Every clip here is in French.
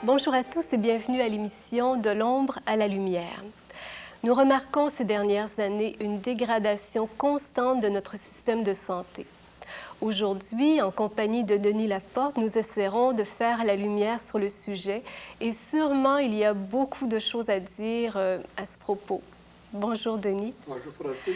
Bonjour à tous et bienvenue à l'émission De l'ombre à la lumière. Nous remarquons ces dernières années une dégradation constante de notre système de santé. Aujourd'hui, en compagnie de Denis Laporte, nous essaierons de faire la lumière sur le sujet et sûrement il y a beaucoup de choses à dire à ce propos. Bonjour Denis. Bonjour Francine.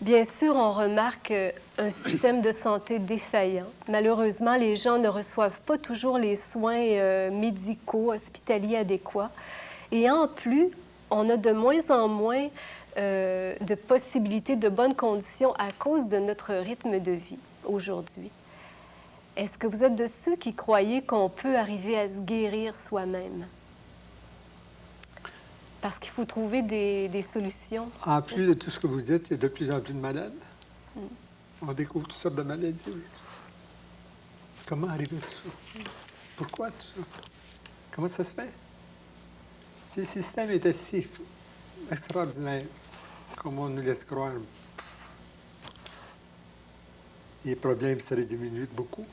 Bien sûr, on remarque un système de santé défaillant. Malheureusement, les gens ne reçoivent pas toujours les soins médicaux, hospitaliers adéquats. Et en plus, on a de moins en moins de possibilités de bonnes conditions à cause de notre rythme de vie aujourd'hui. Est-ce que vous êtes de ceux qui croyaient qu'on peut arriver à se guérir soi-même? Parce qu'il faut trouver des solutions. En plus de tout ce que vous dites, il y a de plus en plus de malades. On découvre toutes sortes de maladies. Comment arriver à tout ça? Pourquoi tout ça? Comment ça se fait? Si le système était si extraordinaire, comme on nous laisse croire, les problèmes seraient diminués de beaucoup.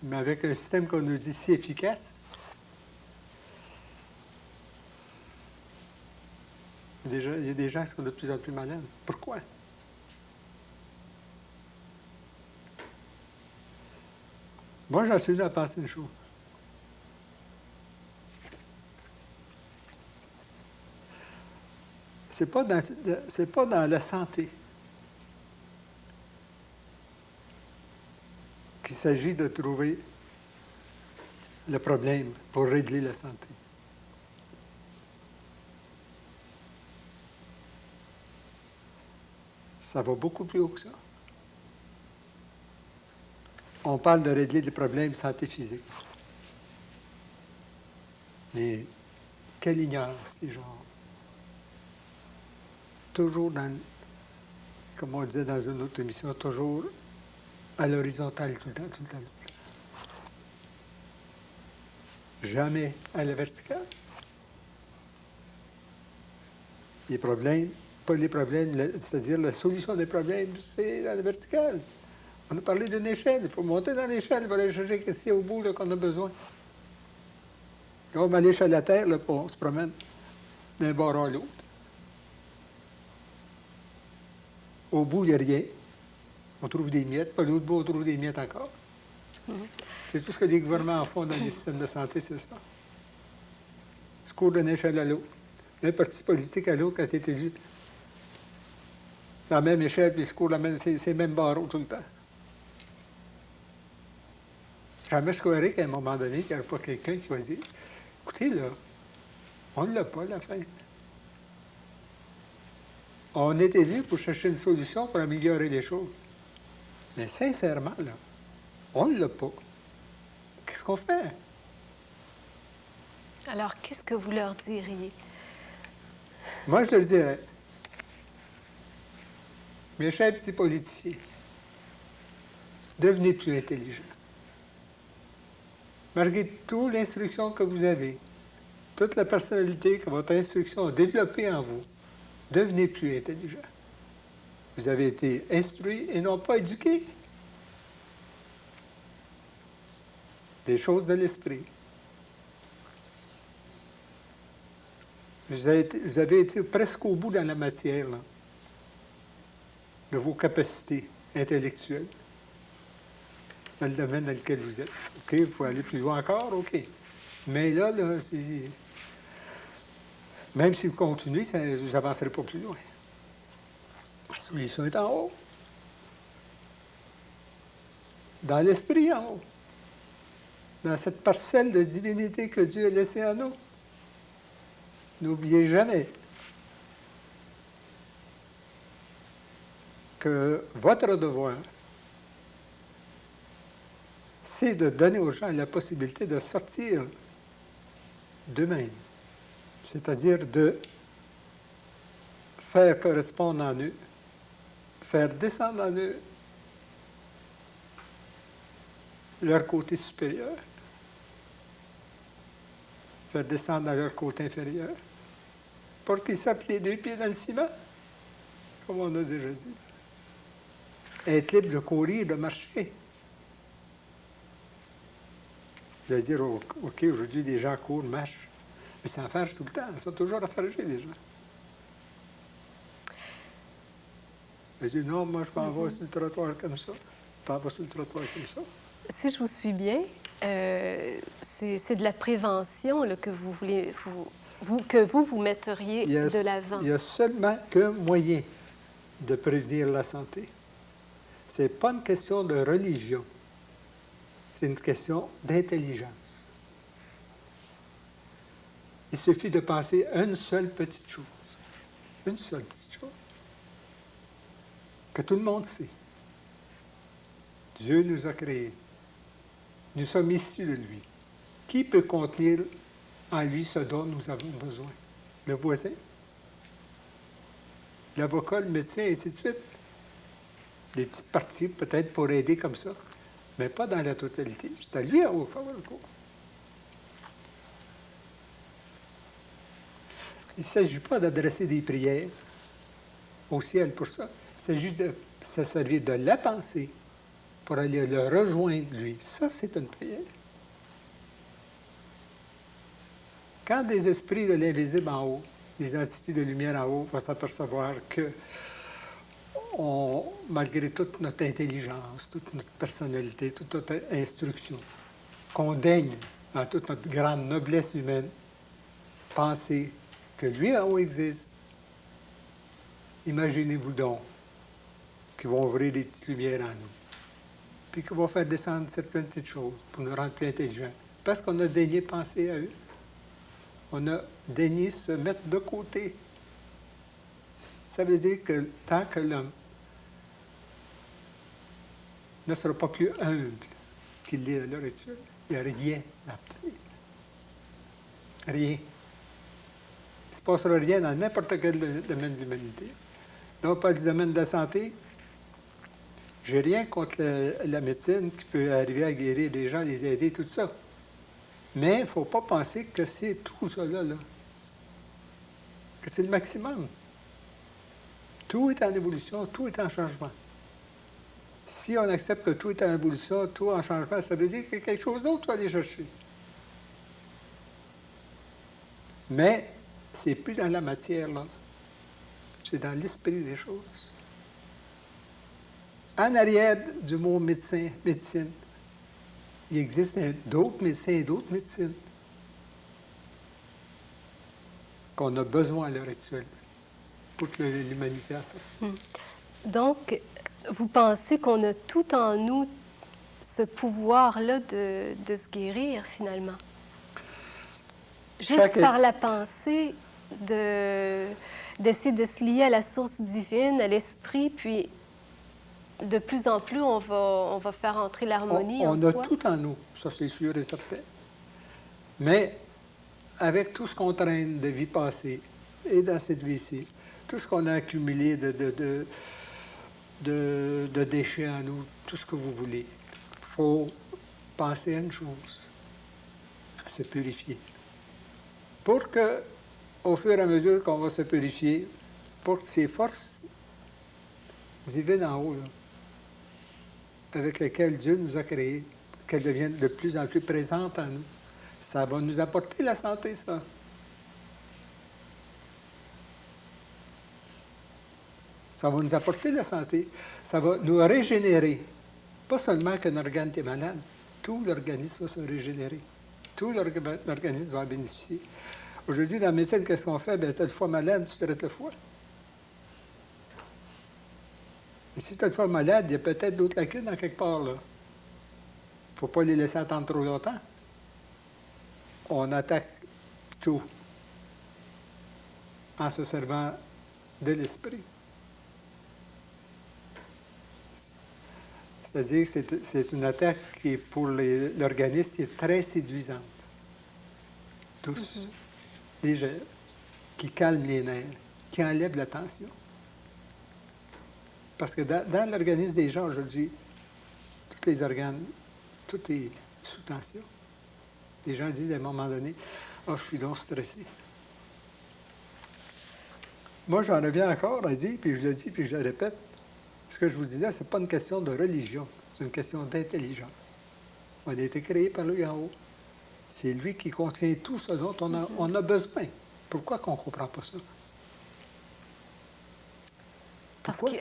Mais avec un système qu'on nous dit si efficace, il y a des gens qui sont de plus en plus malades. Pourquoi? Moi, j'en suis venu à penser une chose. C'est pas dans la santé qu'il s'agit de trouver le problème pour régler la santé. Ça va beaucoup plus haut que ça. On parle de régler des problèmes de santé physique. Mais quelle ignorance, les gens. Toujours comme on disait dans une autre émission, toujours à l'horizontale, tout le temps, tout le temps, tout le temps. Jamais à la verticale. Les problèmes, pas les problèmes, c'est-à-dire la solution des problèmes, c'est à la verticale. On a parlé d'une échelle. Il faut monter dans l'échelle pour aller chercher ce qu'il y a au bout qu'on a besoin. Là, on met l'échelle à terre, là, on se promène d'un bord à l'autre. Au bout, il n'y a rien. On trouve des miettes. Pas l'autre bout, on trouve des miettes encore. C'est tout ce que les gouvernements font dans les systèmes de santé, c'est ça. Ils se courent d'une échelle à l'autre. Un parti politique à l'autre, quand il est élu, la même échelle, puis ils se courent ces mêmes barreaux tout le temps. Jamais je croirais qu'à un moment donné, il n'y aurait pas quelqu'un qui va dire « Écoutez, là, on ne l'a pas, la fin. On est élu pour chercher une solution pour améliorer les choses. Mais sincèrement, là, on ne l'a pas. Qu'est-ce qu'on fait? » Alors, qu'est-ce que vous leur diriez? Moi, je leur dirais, mes chers petits politiciens, devenez plus intelligents. Malgré toute l'instruction que vous avez, toute la personnalité que votre instruction a développée en vous, devenez plus intelligent. Vous avez été instruits et non pas éduqués. Des choses de l'esprit. Vous avez été presque au bout dans la matière, là, de vos capacités intellectuelles, dans le domaine dans lequel vous êtes. OK, il faut aller plus loin encore, OK. Mais là, même si vous continuez, vous n'avancerez pas plus loin. La solution est en haut. Dans l'esprit en haut. Dans cette parcelle de divinité que Dieu a laissée en nous. N'oubliez jamais que votre devoir, c'est de donner aux gens la possibilité de sortir d'eux-mêmes. C'est-à-dire de faire correspondre en eux, faire descendre en eux leur côté supérieur, faire descendre dans leur côté inférieur, pour qu'ils sortent les deux pieds dans le ciment, comme on a déjà dit. Être libre de courir, de marcher. Vous allez dire, OK, aujourd'hui, les gens courent, marchent. Mais c'est en fâche tout le temps. Ils sont toujours affairés, les gens. Ils disent, non, moi, je m'en vais sur le trottoir comme ça. Tu t'en vas sur le trottoir comme ça. Si je vous suis bien, c'est de la prévention là, que vous voulez, vous metteriez de l'avant. Il y a seulement qu'un moyen de prévenir la santé. Ce n'est pas une question de religion. C'est une question d'intelligence. Il suffit de penser à une seule petite chose. Une seule petite chose. Que tout le monde sait. Dieu nous a créés. Nous sommes issus de lui. Qui peut contenir en lui ce dont nous avons besoin? Le voisin? L'avocat, le médecin, et ainsi de suite. Des petites parties, peut-être, pour aider comme ça, mais pas dans la totalité. C'est à lui à faire le cours. Il ne s'agit pas d'adresser des prières au ciel pour ça. Il s'agit de se servir de la pensée pour aller le rejoindre, lui. Ça, c'est une prière. Quand des esprits de l'invisible en haut, des entités de lumière en haut, vont s'apercevoir que, malgré toute notre intelligence, toute notre personnalité, toute notre instruction, qu'on daigne, en toute notre grande noblesse humaine, penser que lui en haut existe, imaginez-vous donc qu'ils vont ouvrir des petites lumières en nous, puis qu'ils vont faire descendre certaines petites choses pour nous rendre plus intelligents, parce qu'on a daigné penser à eux. On a daigné se mettre de côté. Ça veut dire que tant que l'homme ne sera pas plus humble qu'il l'est à l'heure actuelle, il n'y a rien à obtenir. Rien. Il ne se passera rien dans n'importe quel domaine de l'humanité. Non pas le domaine de la santé. Je n'ai rien contre la médecine qui peut arriver à guérir les gens, les aider, tout ça. Mais il ne faut pas penser que c'est tout ça là, que c'est le maximum. Tout est en évolution, tout est en changement. Si on accepte que tout est en évolution, tout en changement, ça veut dire qu'il y a quelque chose d'autre à aller chercher. Mais c'est plus dans la matière, là. C'est dans l'esprit des choses. En arrière du mot médecin, médecine, il existe d'autres médecins et d'autres médecines qu'on a besoin à l'heure actuelle pour que l'humanité a ça. Donc, vous pensez qu'on a tout en nous ce pouvoir-là de se guérir, finalement? Juste par la pensée, d'essayer de se lier à la source divine, à l'esprit, puis de plus en plus, on va faire entrer l'harmonie en soi. On a tout en nous, ça c'est sûr et certain. Mais avec tout ce qu'on traîne de vie passée et dans cette vie-ci, tout ce qu'on a accumulé de déchets en nous, tout ce que vous voulez, il faut penser à une chose, à se purifier. Pour que, au fur et à mesure qu'on va se purifier, pour que ces forces divines en haut, là, avec lesquelles Dieu nous a créés, qu'elles deviennent de plus en plus présentes en nous, ça va nous apporter la santé, ça. Ça va nous apporter la santé. Ça va nous régénérer. Pas seulement qu'un organe est malade, tout l'organisme va se régénérer. Tout l'organisme va en bénéficier. Aujourd'hui, dans la médecine, qu'est-ce qu'on fait? Bien, tu as le foie malade, tu traites le foie. Et si tu as le foie malade, il y a peut-être d'autres lacunes en quelque part, là. Il ne faut pas les laisser attendre trop longtemps. On attaque tout en se servant de l'esprit. C'est-à-dire que c'est une attaque qui, pour l'organisme, qui est très séduisante. Douce, légère, qui calme les nerfs, qui enlève la tension. Parce que dans l'organisme des gens aujourd'hui, tous les organes, tout est sous tension. Les gens disent à un moment donné, « Oh, je suis donc stressé. » Moi, j'en reviens encore à dire, puis je le dis, puis je le répète, ce que je vous dis là, ce n'est pas une question de religion, c'est une question d'intelligence. On a été créés par lui en haut. C'est lui qui contient tout ce dont on a besoin. Pourquoi qu'on ne comprend pas ça? Pourquoi?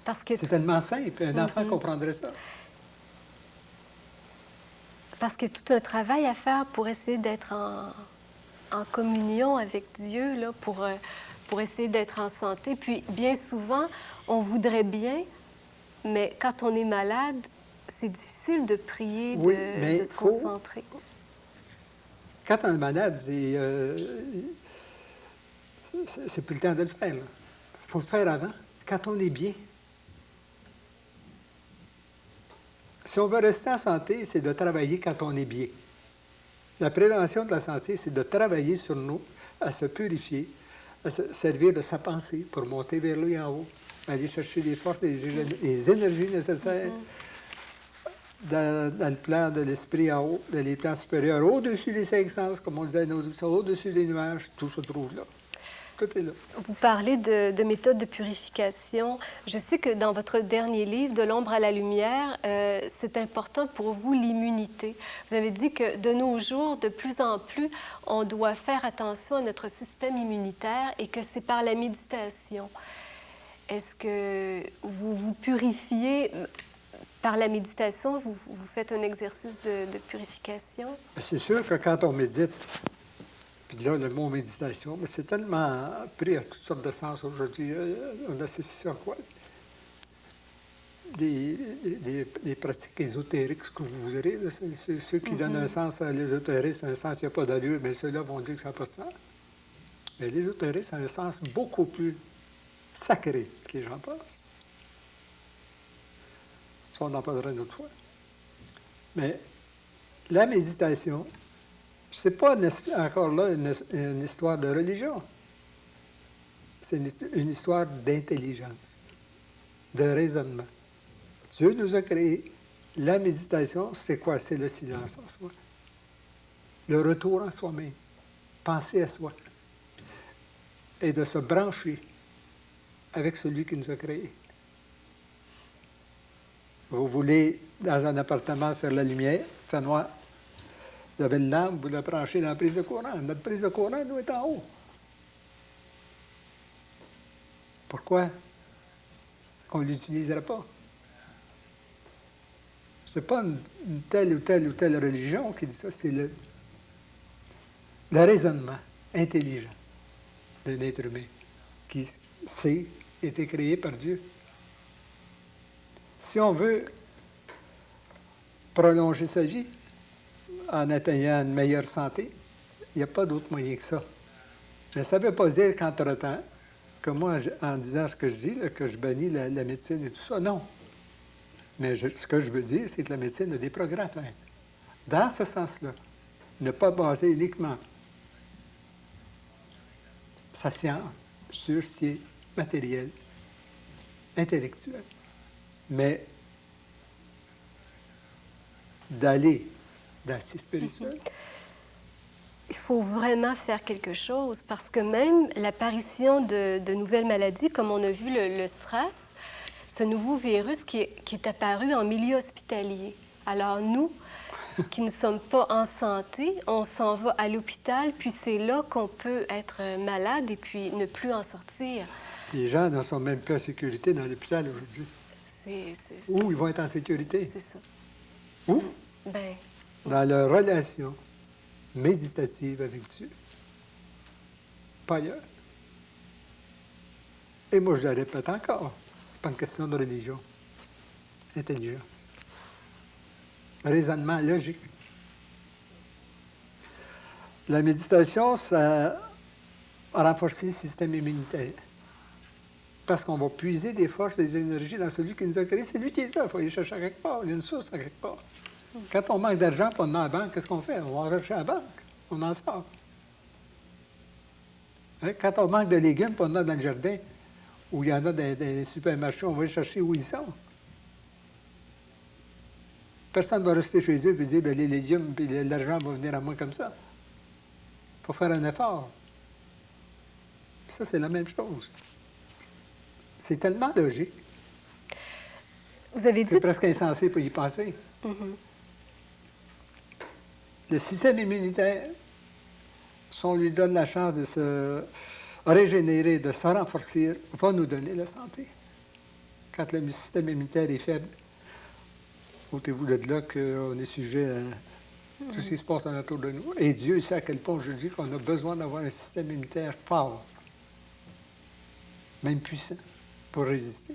Parce que C'est tellement simple. Un enfant comprendrait ça. Parce qu'il y a tout un travail à faire pour essayer d'être en communion avec Dieu, là, pour essayer d'être en santé. Puis, bien souvent, on voudrait bien, mais quand on est malade, c'est difficile de prier, Oui, de se concentrer. Quand on est malade, c'est plus le temps de le faire. Il faut le faire avant, quand on est bien. Si on veut rester en santé, c'est de travailler quand on est bien. La prévention de la santé, c'est de travailler sur nous, à se purifier, à se servir de sa pensée pour monter vers lui en haut, aller chercher les forces et les énergies nécessaires dans le plan de l'esprit en haut, dans les plans supérieurs, au-dessus des cinq sens, comme on disait, au-dessus des nuages, tout se trouve là. Tout est là. Vous parlez de méthodes de purification. Je sais que dans votre dernier livre, De l'ombre à la lumière, c'est important pour vous l'immunité. Vous avez dit que de nos jours, de plus en plus, on doit faire attention à notre système immunitaire et que c'est par la méditation. Est-ce que vous vous purifiez par la méditation? Vous faites un exercice de purification? C'est sûr que quand on médite, puis là, le mot méditation, mais c'est tellement pris à toutes sortes de sens aujourd'hui. On associe ça à quoi? Des pratiques ésotériques, ce que vous voudrez. Ceux qui donnent un sens à l'ésotérisme, un sens qui n'a pas d'allure, mais ceux-là vont dire que ça n'a pas de sens. Mais l'ésotérisme a un sens beaucoup plus sacré que les gens pensent. Ça, on en parlera une autre fois. Mais la méditation, c'est pas encore là une histoire de religion. C'est une histoire d'intelligence, de raisonnement. Dieu nous a créé. La méditation, c'est quoi? C'est le silence en soi. Le retour en soi-même. Penser à soi. Et de se brancher avec celui qui nous a créés. Vous voulez, dans un appartement, faire la lumière, faire noir. Vous avez une lampe, vous la branchez dans la prise de courant. Notre prise de courant, nous, est en haut. Pourquoi qu'on ne l'utiliserait pas? Ce n'est pas une telle ou telle ou telle religion qui dit ça, c'est le raisonnement intelligent d'un être humain qui sait, a été créé par Dieu. Si on veut prolonger sa vie en atteignant une meilleure santé, il n'y a pas d'autre moyen que ça. Mais ça ne veut pas dire qu'entre-temps, que moi, en disant ce que je dis, là, que je bannis la médecine et tout ça, non. Mais ce que je veux dire, c'est que la médecine a des progrès à faire. Dans ce sens-là, ne pas baser uniquement sa science sur ce qui est matériel, intellectuel, mais d'aller dans ce spirituel. Il faut vraiment faire quelque chose parce que même l'apparition de nouvelles maladies, comme on a vu le SRAS, ce nouveau virus qui est apparu en milieu hospitalier. Alors nous, qui ne sommes pas en santé, on s'en va à l'hôpital, puis c'est là qu'on peut être malade et puis ne plus en sortir. Les gens ne sont même plus en sécurité dans l'hôpital aujourd'hui. Où ils vont être en sécurité? C'est ça. Où? Ben, dans leur relation méditative avec Dieu. Pas ailleurs. Et moi, je le répète encore, c'est pas une question de religion. Intelligence. Raisonnement logique. La méditation, ça a renforcé le système immunitaire. Parce qu'on va puiser des forces, des énergies dans celui qui nous a créés. C'est lui qui est ça. Il faut aller chercher à quelque part. Il y a une source à quelque part. Quand on manque d'argent pour on a à la banque, qu'est-ce qu'on fait? On va chercher à la banque. On en sort. Hein? Quand on manque de légumes pour on a dans le jardin, ou il y en a dans les supermarchés, on va chercher où ils sont. Personne ne va rester chez eux et dire bien, les légumes et l'argent va venir à moi comme ça. Il faut faire un effort. Ça, c'est la même chose. C'est tellement logique. Vous avez dit... C'est presque insensé pour y penser. le système immunitaire, si on lui donne la chance de se régénérer, de se renforcer, va nous donner la santé. Quand le système immunitaire est faible, ôtez-vous de là qu'on est sujet à tout ce qui se passe autour de nous. Et Dieu sait à quel point je dis qu'on a besoin d'avoir un système immunitaire fort, même puissant, pour résister.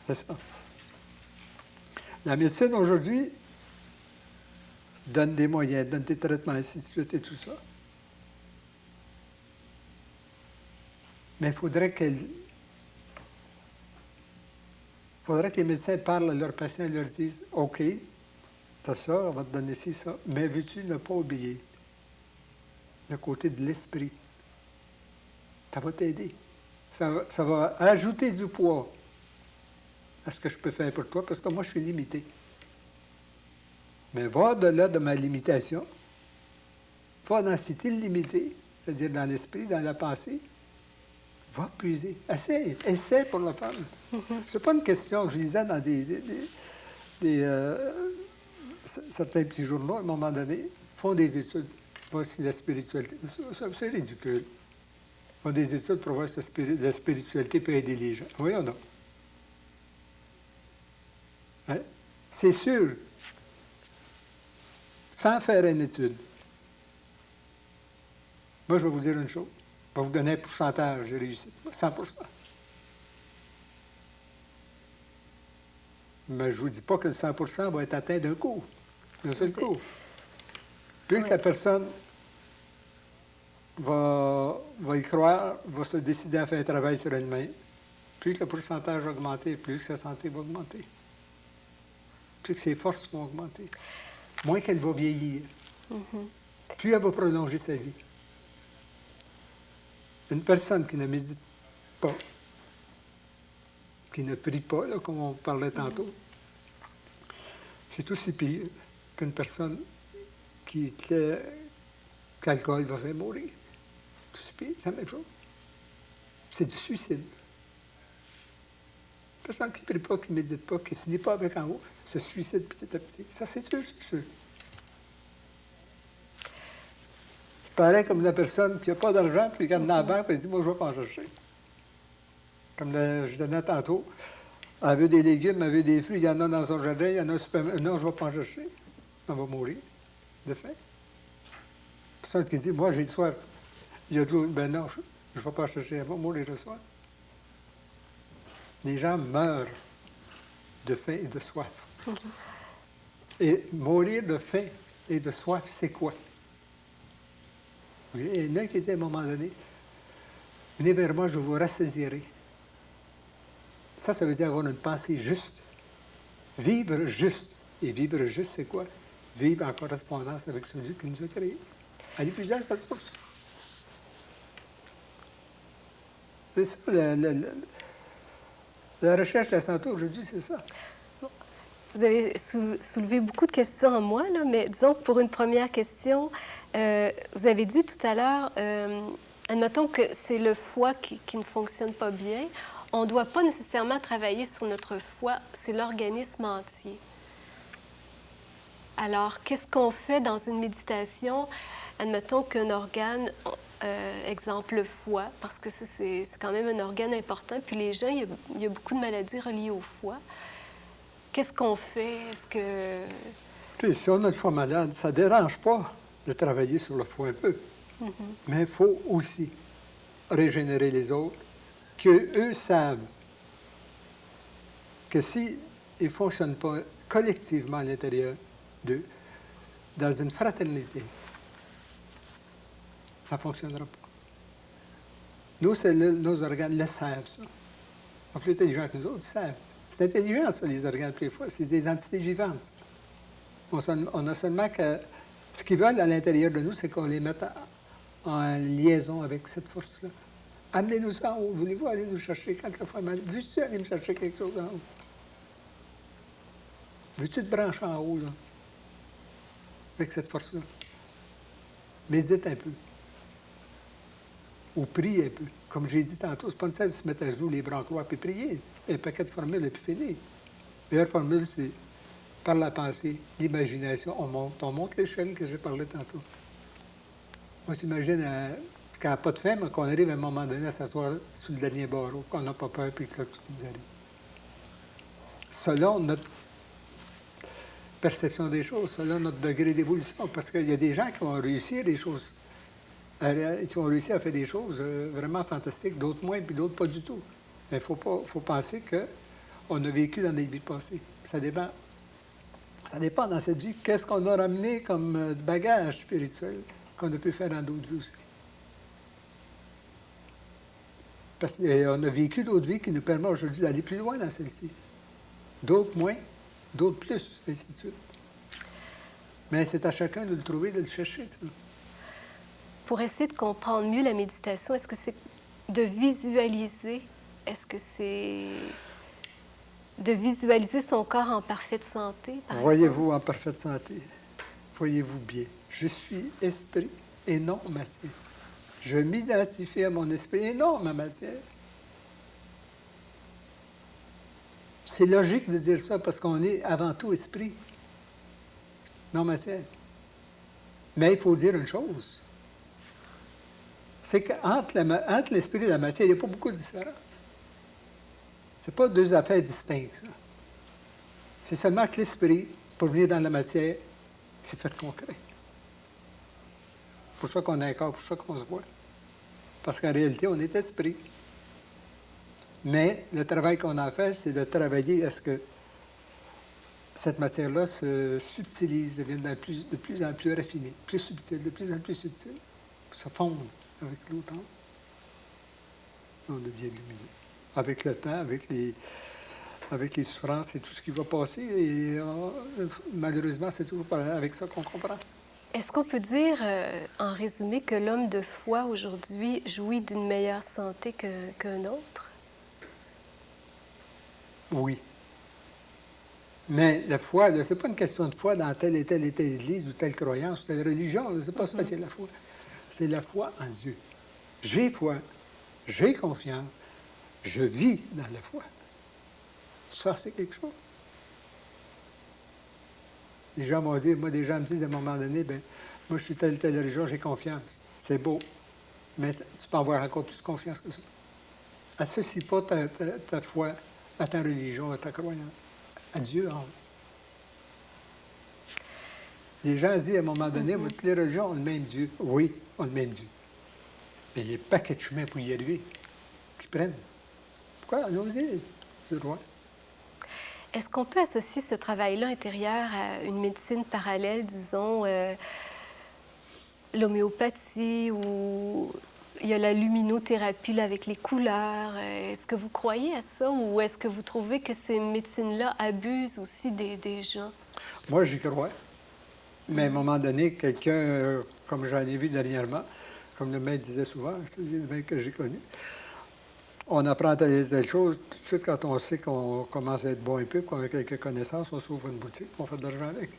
C'est ça. La médecine aujourd'hui donne des moyens, donne des traitements, ainsi de suite et tout ça. Mais il faudrait que les médecins parlent à leurs patients et leur disent « OK, tu as ça, on va te donner ci, ça, mais veux-tu ne pas oublier le côté de l'esprit? Ça va t'aider. Ça va ajouter du poids à ce que je peux faire pour toi, parce que moi, je suis limité. Mais va au-delà de ma limitation, va dans cette île limitée, c'est-à-dire dans l'esprit, dans la pensée, va puiser. Essaie pour la femme. C'est pas une question que je lisais dans certains petits journaux, à un moment donné, font des études. Voici la spiritualité. C'est ridicule. Font des études pour voir si la spiritualité peut aider les gens. Voyons donc. Hein? C'est sûr, sans faire une étude. Moi, je vais vous dire une chose. Je vais vous donner un pourcentage de réussite. 100%. Mais je ne vous dis pas que le 100% va être atteint d'un coup, d'un seul coup. Plus que la personne va y croire, va se décider à faire un travail sur elle-même, plus que le pourcentage va augmenter, plus que sa santé va augmenter. Plus que ses forces vont augmenter. Moins qu'elle va vieillir. Plus elle va prolonger sa vie. Une personne qui ne médite pas, qui ne prie pas, là, comme on parlait tantôt, c'est aussi pire qu'une personne que l'alcool va faire mourir. C'est aussi pire, c'est la même chose. C'est du suicide. Une personne qui ne prie pas, qui ne médite pas, qui ne se lie pas avec en haut, se suicide petit à petit. Ça, c'est sûr, c'est sûr. C'est pareil comme la personne qui n'a pas d'argent, puis qui est dans la banque, puis elle dit « Moi, je ne vais pas en chercher. » Comme je disais tantôt, elle veut des légumes, elle veut des fruits, il y en a dans son jardin, il y en a au supermarché. Non, je ne vais pas en chercher. On va mourir de faim. Personne qui dit « Moi, j'ai soif. Il y a de l'eau. » Ben non, je ne vais pas en chercher. Elle va mourir de soif. Les gens meurent de faim et de soif. Et mourir de faim et de soif, c'est quoi? Il y en a qui dit à un moment donné, « Venez vers moi, je vous rassasierai. » Ça veut dire avoir une pensée juste. Vivre juste. Et vivre juste, c'est quoi? Vivre en correspondance avec celui qui nous a créés. Aller puiser à sa source. C'est ça, la recherche de la santé aujourd'hui, c'est ça. Vous avez soulevé beaucoup de questions en moi, là, mais disons que pour une première question, vous avez dit tout à l'heure, admettons que c'est le foie qui ne fonctionne pas bien, on ne doit pas nécessairement travailler sur notre foie, c'est l'organisme entier. Alors, qu'est-ce qu'on fait dans une méditation? Admettons qu'un organe, exemple le foie, parce que c'est quand même un organe important, puis les gens, il y a beaucoup de maladies reliées au foie. Qu'est-ce qu'on fait? Est-ce que... Puis, si on a le foie malade, ça ne dérange pas de travailler sur le foie un peu. Mais il faut aussi régénérer les autres, qu'eux savent que s'ils ne fonctionnent pas collectivement à l'intérieur d'eux, dans une fraternité, ça ne fonctionnera pas. Nos cellules, nos organes le savent, ça. On est plus intelligents que nous autres, ils savent. C'est intelligent, ça, les organes, plus fois. C'est des entités vivantes. On a seulement que... Ce qu'ils veulent à l'intérieur de nous, c'est qu'on les mette en liaison avec cette force-là. Amenez-nous ça en haut. Voulez-vous aller nous chercher quelquefois? Veux-tu aller me chercher quelque chose en haut? Veux-tu te brancher en haut, là? Avec cette force-là? Médite un peu. Ou prie un peu. Comme j'ai dit tantôt, c'est pas nécessaire de se mettre à genoux, les bras croix, puis prier. Il y a un paquet de formules, et puis fini. La meilleure formule, c'est par la pensée, l'imagination, on monte l'échelle que j'ai parlé tantôt. On s'imagine, quand n'a pas de fin, mais qu'on arrive à un moment donné à s'asseoir sous le dernier barreau, qu'on n'a pas peur, puis que là, tout nous arrive. Selon notre perception des choses, selon notre degré d'évolution, parce qu'il y a des gens qui vont réussir des choses, qui vont réussir à faire des choses vraiment fantastiques, d'autres moins, puis d'autres pas du tout. Mais il faut penser qu'on a vécu dans des vies passées. Ça dépend. Ça dépend dans cette vie, qu'est-ce qu'on a ramené comme bagage spirituel qu'on a pu faire dans d'autres vies aussi. Parce qu'on a vécu d'autres vies qui nous permettent aujourd'hui d'aller plus loin dans celle-ci. D'autres moins, d'autres plus, ainsi de suite. Mais c'est à chacun de le trouver, de le chercher, ça. Pour essayer de comprendre mieux la méditation, est-ce que c'est de visualiser? Est-ce que c'est de visualiser son corps en parfaite santé, par Voyez-vous en parfaite santé. Voyez-vous bien. Je suis esprit et non matière. Je m'identifie à mon esprit et non à ma matière. C'est logique de dire ça parce qu'on est avant tout esprit, non matière. Mais il faut dire une chose. C'est qu'entre l'esprit et la matière, il n'y a pas beaucoup de différence. Ce n'est pas deux affaires distinctes, ça. C'est seulement que l'esprit, pour venir dans la matière, c'est fait concret. C'est pour ça qu'on a un corps, pour ça qu'on se voit. Parce qu'en réalité, on est esprit. Mais le travail qu'on a à faire, c'est de travailler à ce que cette matière-là se subtilise, devienne de plus en plus raffinée, plus subtile, de plus en plus subtile, se fonde avec l'autre. On devient lumineux. Avec le temps, avec les souffrances et tout ce qui va passer. Et malheureusement, c'est toujours avec ça qu'on comprend. Est-ce qu'on peut dire, en résumé, que l'homme de foi aujourd'hui jouit d'une meilleure santé qu'un autre? Oui. Mais la foi, ce n'est pas une question de foi dans telle et telle église ou telle croyance ou telle religion. Ce n'est pas ça qui est la foi. C'est la foi en Dieu. J'ai foi, j'ai confiance, je vis dans la foi. Ça, c'est quelque chose. Les gens vont dire, des gens me disent à un moment donné, ben moi, je suis telle religion, j'ai confiance. C'est beau. Mais tu peux avoir encore plus confiance que ça. Associe pas ta foi à ta religion, à ta croyance. À Dieu en haut. Les gens disent à un moment donné, toutes les religions ont le même Dieu. Oui, ont le même Dieu. Mais il y a des paquets de chemins pour y arriver qui prennent. Pourquoi? Allons-y, c'est loin. Est-ce qu'on peut associer ce travail-là intérieur à une médecine parallèle, disons, l'homéopathie ou il y a la luminothérapie là, avec les couleurs? Est-ce que vous croyez à ça ou est-ce que vous trouvez que ces médecines-là abusent aussi des gens? Moi, j'y crois. Mais à un moment donné, quelqu'un, comme j'en ai vu dernièrement, comme le maître disait souvent, c'est le maître que j'ai connu, on apprend telle chose, tout de suite, quand on sait qu'on commence à être bon un peu, qu'on a quelques connaissances, on s'ouvre une boutique, on fait de l'argent avec.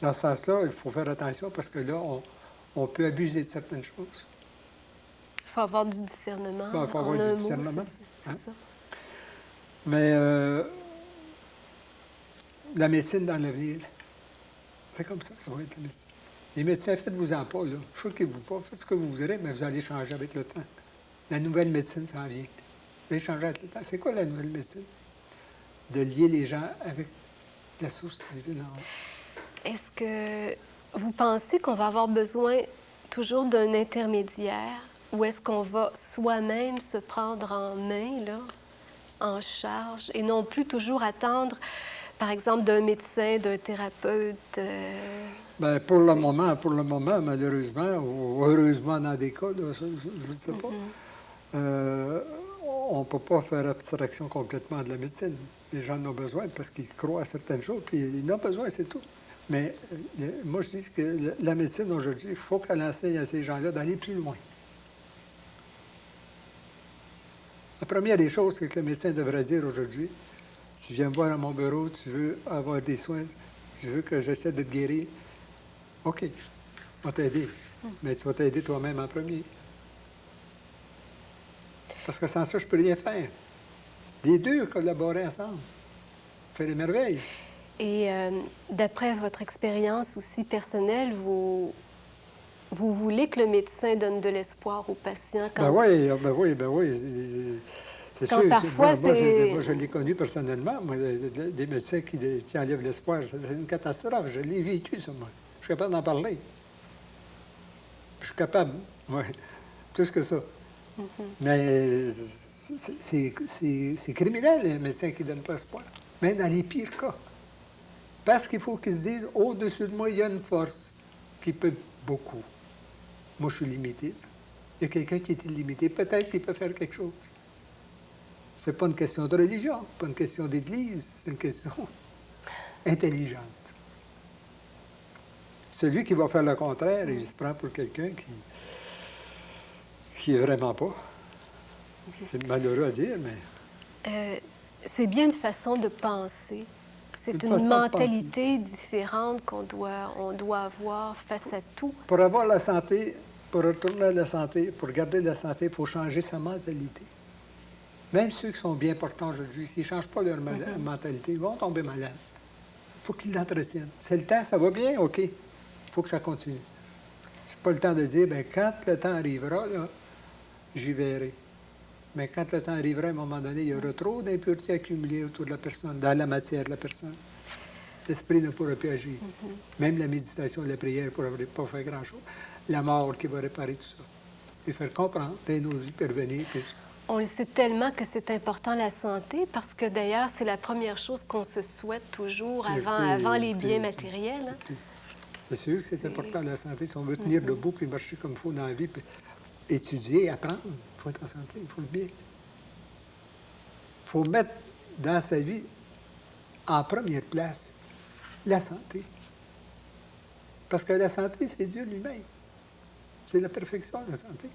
Dans ce sens-là, il faut faire attention parce que là, on peut abuser de certaines choses. Il faut avoir du discernement. Il faut avoir du discernement. C'est ça. Mais la médecine dans l'avenir, c'est comme ça qu'elle va être la médecine. Les médecins, faites-vous-en pas, là. Choquez-vous pas, faites ce que vous voudrez, mais vous allez changer avec le temps. La nouvelle médecine s'en vient. Vous allez changer avec le temps. C'est quoi la nouvelle médecine? De lier les gens avec la source divine en haut. Est-ce que vous pensez qu'on va avoir besoin toujours d'un intermédiaire ou est-ce qu'on va soi-même se prendre en main, là, en charge, et non plus toujours attendre, par exemple, d'un médecin, d'un thérapeute? Bien, pour le moment, malheureusement, ou heureusement dans des cas, là, je ne sais pas, on ne peut pas faire abstraction complètement de la médecine. Les gens en ont besoin parce qu'ils croient à certaines choses, puis ils en ont besoin, c'est tout. Mais moi, je dis que la médecine aujourd'hui, il faut qu'elle enseigne à ces gens-là d'aller plus loin. La première des choses, c'est que le médecin devrait dire aujourd'hui, tu viens me voir à mon bureau, tu veux avoir des soins, tu veux que j'essaie de te guérir. OK, je vais t'aider. Mais tu vas t'aider toi-même en premier. Parce que sans ça, je ne peux rien faire. Les deux collaborer ensemble. fait des merveilles. Et d'après votre expérience aussi personnelle, vous voulez que le médecin donne de l'espoir aux patients quand... Ben oui. C'est Quand sûr. parfois, Moi, c'est... je l'ai connu personnellement. Moi, des médecins qui enlèvent l'espoir, c'est une catastrophe. Je l'ai vécu, ça, moi. Je suis capable d'en parler. Je suis capable, oui, plus que ça. Mais c'est criminel, les médecins qui ne donnent pas espoir. Même dans les pires cas. Parce qu'il faut qu'ils se disent, au-dessus de moi, il y a une force qui peut beaucoup. Moi, je suis limité. Il y a quelqu'un qui est illimité. Peut-être qu'il peut faire quelque chose. Ce n'est pas une question de religion, pas une question d'église, c'est une question intelligente. Celui qui va faire le contraire, il se prend pour quelqu'un qui est vraiment pas. C'est malheureux à dire, mais... c'est bien une façon de penser. C'est une mentalité différente qu'on doit avoir face à tout. Pour avoir la santé, pour retourner à la santé, pour garder la santé, il faut changer sa mentalité. Même ceux qui sont bien portants aujourd'hui, s'ils ne changent pas leur mentalité, ils vont tomber malades. Il faut qu'ils l'entretiennent. C'est le temps, ça va bien, OK. Il faut que ça continue. C'est pas le temps de dire, bien, quand le temps arrivera, là, j'y verrai. Mais quand le temps arrivera, à un moment donné, il y aura trop d'impuretés accumulées autour de la personne, dans la matière de la personne. L'esprit ne pourra plus agir. Même la méditation et la prière ne pourra pas faire grand-chose. La mort qui va réparer tout ça. Et faire comprendre, dès nos vies, parvenir. Puis... On le sait tellement que c'est important la santé, parce que d'ailleurs, c'est la première chose qu'on se souhaite toujours avant les biens matériels. Hein? C'est sûr que c'est important la santé. Si on veut tenir debout puis marcher comme il faut dans la vie, puis étudier, apprendre, il faut être en santé, il faut être bien. Il faut mettre dans sa vie, en première place, la santé. Parce que la santé, c'est Dieu lui-même. C'est la perfection, la santé.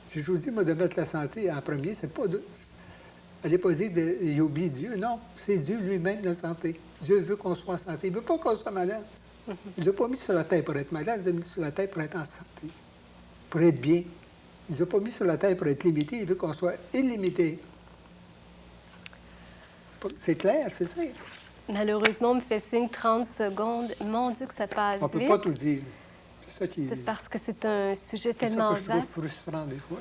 Si je vous dis, moi, de mettre la santé en premier, c'est pas de... Allez pas dire qu'il oublie Dieu. Non, c'est Dieu lui-même, la santé. Dieu veut qu'on soit en santé. Il ne veut pas qu'on soit malade. Il ne nous a pas mis sur la terre pour être malade, il nous a mis sur la terre pour être en santé, pour être bien. Il ne nous a pas mis sur la terre pour être limité, il veut qu'on soit illimité. C'est clair, c'est simple. Malheureusement, on me fait signe 30 secondes. Mon Dieu que ça passe On ne peut vite. pas tout dire. C'est ça qui est... C'est parce que c'est un sujet tellement vaste. C'est ça que je trouve frustrant des fois.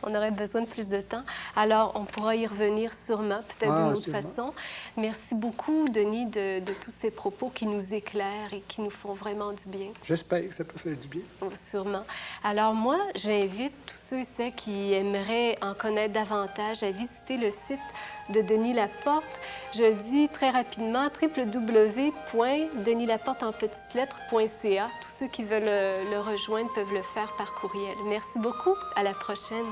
On aurait besoin de plus de temps. Alors, on pourra y revenir sûrement, peut-être d'une autre façon. Merci beaucoup, Denis, de tous ces propos qui nous éclairent et qui nous font vraiment du bien. J'espère que ça peut faire du bien. Sûrement. Alors, moi, j'invite tous ceux et celles qui aimeraient en connaître davantage à visiter le site de Denis Laporte. Je le dis très rapidement, www.denislaporte.ca. Tous ceux qui veulent le rejoindre peuvent le faire par courriel. Merci beaucoup. À la prochaine.